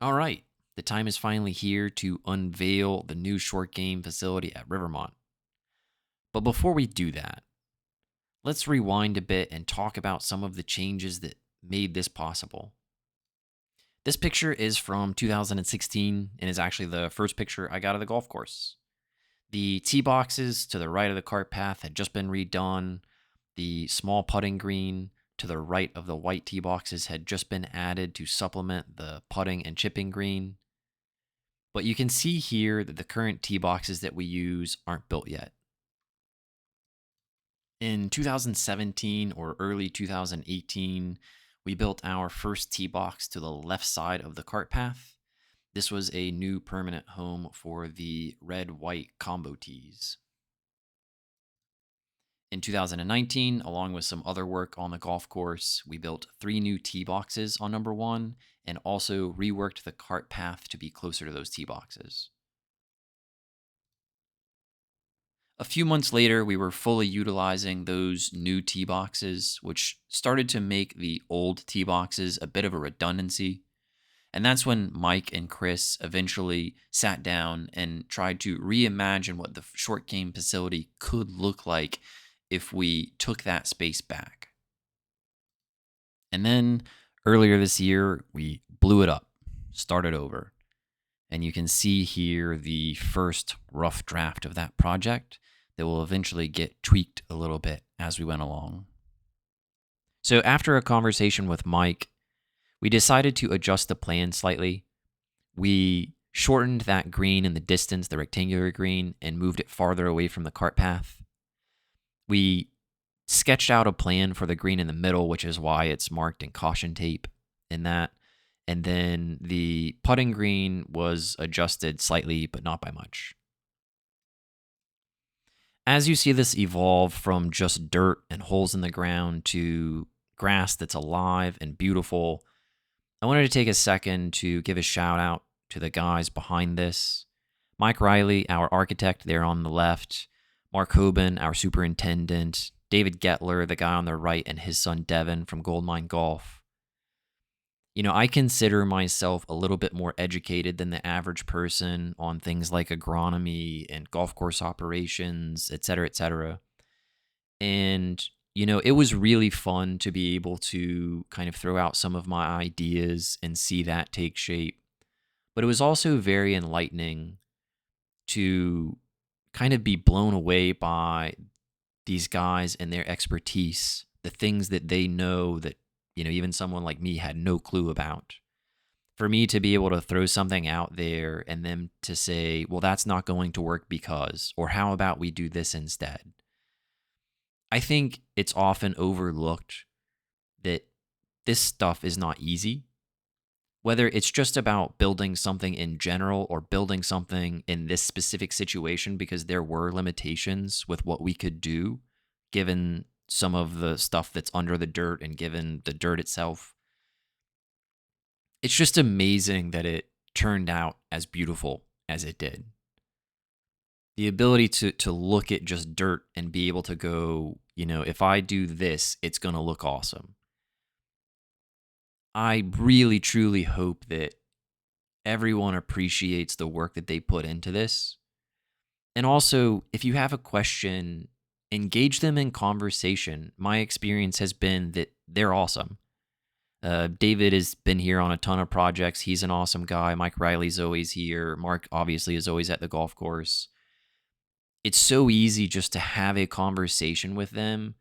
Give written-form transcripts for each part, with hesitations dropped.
All right, the time is finally here to unveil the new short game facility at Rivermont. But before we do that, let's rewind a bit and talk about some of the changes that made this possible. This picture is from 2016 and is actually the first picture I got of the golf course. The tee boxes to the right of the cart path had just been redone. The small putting green to the right of the white tee boxes had just been added to supplement the putting and chipping green. But you can see here that the current tee boxes that we use aren't built yet. In 2017 or early 2018, we built our first tee box to the left side of the cart path. This was a new permanent home for the red-white combo tees. In 2019, along with some other work on the golf course, we built 3 new tee boxes on number 1 and also reworked the cart path to be closer to those tee boxes. A few months later, we were fully utilizing those new tee boxes, which started to make the old tee boxes a bit of a redundancy. And that's when Mike and Chris eventually sat down and tried to reimagine what the short game facility could look like if we took that space back. And then earlier this year, we blew it up, started over. And you can see here the first rough draft of that project that will eventually get tweaked a little bit as we went along. So after a conversation with Mike, we decided to adjust the plan slightly. We shortened that green in the distance, the rectangular green, and moved it farther away from the cart path. We sketched out a plan for the green in the middle, which is why it's marked in caution tape in that. And then the putting green was adjusted slightly, but not by much. As you see this evolve from just dirt and holes in the ground to grass that's alive and beautiful, I wanted to take a second to give a shout out to the guys behind this. Mike Riley, our architect there on the left, Mark Hoban, our superintendent, David Gettler, the guy on the right, and his son Devin from Goldmine Golf. You know, I consider myself a little bit more educated than the average person on things like agronomy and golf course operations, et cetera, et cetera. And, you know, it was really fun to be able to kind of throw out some of my ideas and see that take shape. But it was also very enlightening to kind of be blown away by these guys and their expertise, the things that they know that, you know, even someone like me had no clue about. For me to be able to throw something out there and them to say, well, that's not going to work because, or how about we do this instead? I think it's often overlooked that this stuff is not easy. Whether it's just about building something in general or building something in this specific situation because there were limitations with what we could do given some of the stuff that's under the dirt and given the dirt itself. It's just amazing that it turned out as beautiful as it did. The ability to look at just dirt and be able to go, you know, if I do this, it's going to look awesome. I really, truly hope that everyone appreciates the work that they put into this. And also, if you have a question, engage them in conversation. My experience has been that they're awesome. David has been here on a ton of projects. He's an awesome guy. Mike Riley's always here. Mark obviously is always at the golf course. It's so easy just to have a conversation with them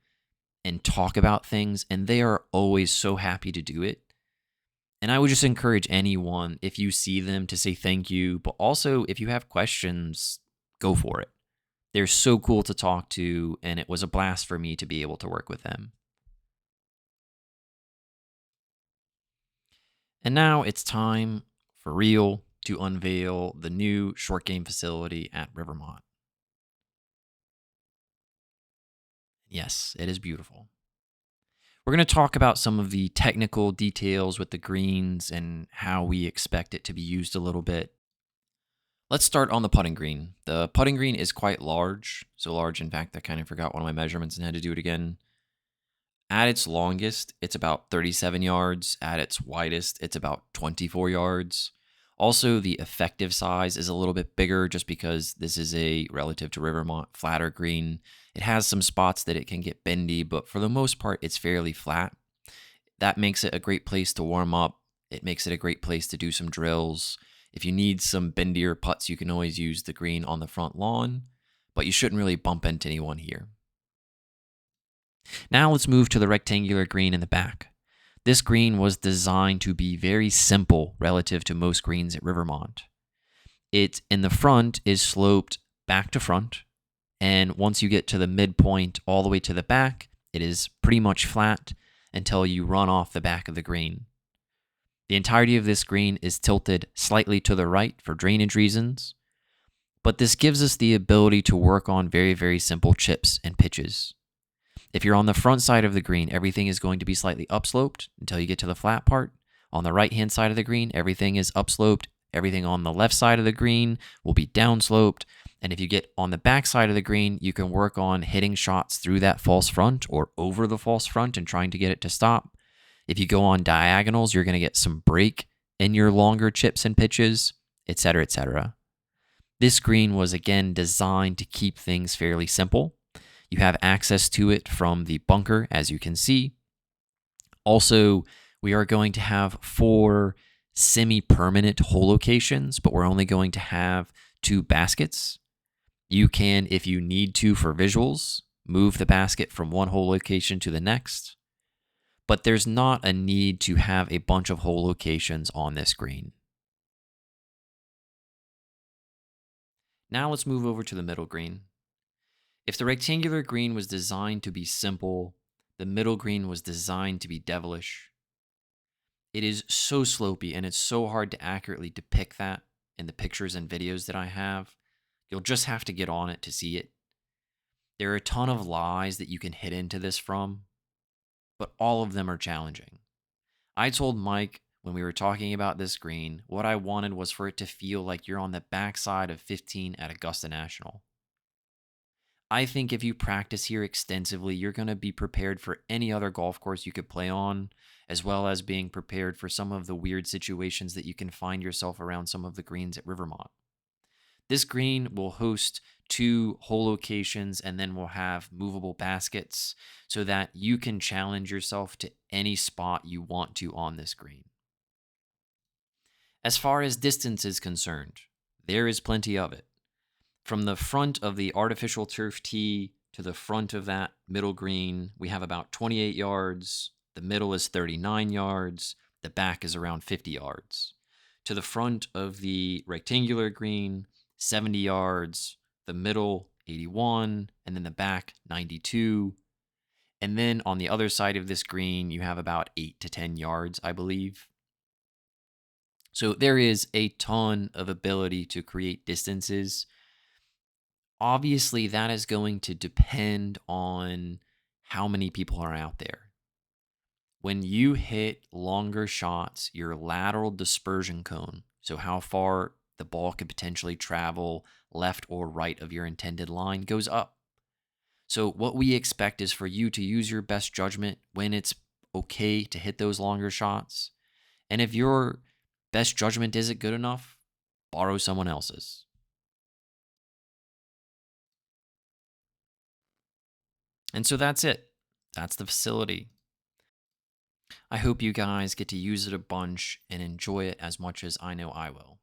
and talk about things, and they are always so happy to do it. And I would just encourage anyone, if you see them, to say thank you. But also, if you have questions, go for it. They're so cool to talk to, and it was a blast for me to be able to work with them. And now it's time for real to unveil the new short game facility at Rivermont. Yes, it is beautiful. We're going to talk about some of the technical details with the greens and how we expect it to be used a little bit. Let's start on the putting green. The putting green is quite large. So large, in fact, I kind of forgot one of my measurements and had to do it again. At its longest, it's about 37 yards. At its widest, it's about 24 yards. Also, the effective size is a little bit bigger just because this is a relative to Rivermont flatter green. It has some spots that it can get bendy, but for the most part, it's fairly flat. That makes it a great place to warm up. It makes it a great place to do some drills. If you need some bendier putts, you can always use the green on the front lawn, but you shouldn't really bump into anyone here. Now let's move to the rectangular green in the back. This green was designed to be very simple relative to most greens at Rivermont. It in the front is sloped back to front, and once you get to the midpoint all the way to the back, it is pretty much flat until you run off the back of the green. The entirety of this green is tilted slightly to the right for drainage reasons, but this gives us the ability to work on very, very simple chips and pitches. If you're on the front side of the green, everything is going to be slightly upsloped until you get to the flat part. On the right-hand side of the green, everything is upsloped. Everything on the left side of the green will be downsloped. And if you get on the back side of the green, you can work on hitting shots through that false front or over the false front and trying to get it to stop. If you go on diagonals, you're going to get some break in your longer chips and pitches, etc., etc. This green was again designed to keep things fairly simple. You have access to it from the bunker, as you can see. Also, we are going to have 4 semi-permanent hole locations, but we're only going to have 2 baskets. You can, if you need to for visuals, move the basket from one hole location to the next, but there's not a need to have a bunch of hole locations on this green. Now let's move over to the middle green. If the rectangular green was designed to be simple, the middle green was designed to be devilish. It is so slopey and it's so hard to accurately depict that in the pictures and videos that I have. You'll just have to get on it to see it. There are a ton of lies that you can hit into this from, but all of them are challenging. I told Mike when we were talking about this green, what I wanted was for it to feel like you're on the backside of 15 at Augusta National. I think if you practice here extensively, you're going to be prepared for any other golf course you could play on, as well as being prepared for some of the weird situations that you can find yourself around some of the greens at Rivermont. This green will host 2 hole locations and then we'll have movable baskets so that you can challenge yourself to any spot you want to on this green. As far as distance is concerned, there is plenty of it. From the front of the artificial turf tee to the front of that middle green, we have about 28 yards. The middle is 39 yards. The back is around 50 yards. To the front of the rectangular green, 70 yards. The middle, 81. And then the back, 92. And then on the other side of this green, you have about 8 to 10 yards, I believe. So there is a ton of ability to create distances. Obviously, that is going to depend on how many people are out there. When you hit longer shots, your lateral dispersion cone, so how far the ball could potentially travel left or right of your intended line, goes up. So what we expect is for you to use your best judgment when it's okay to hit those longer shots. And if your best judgment isn't good enough, borrow someone else's. And so that's it. That's the facility. I hope you guys get to use it a bunch and enjoy it as much as I know I will.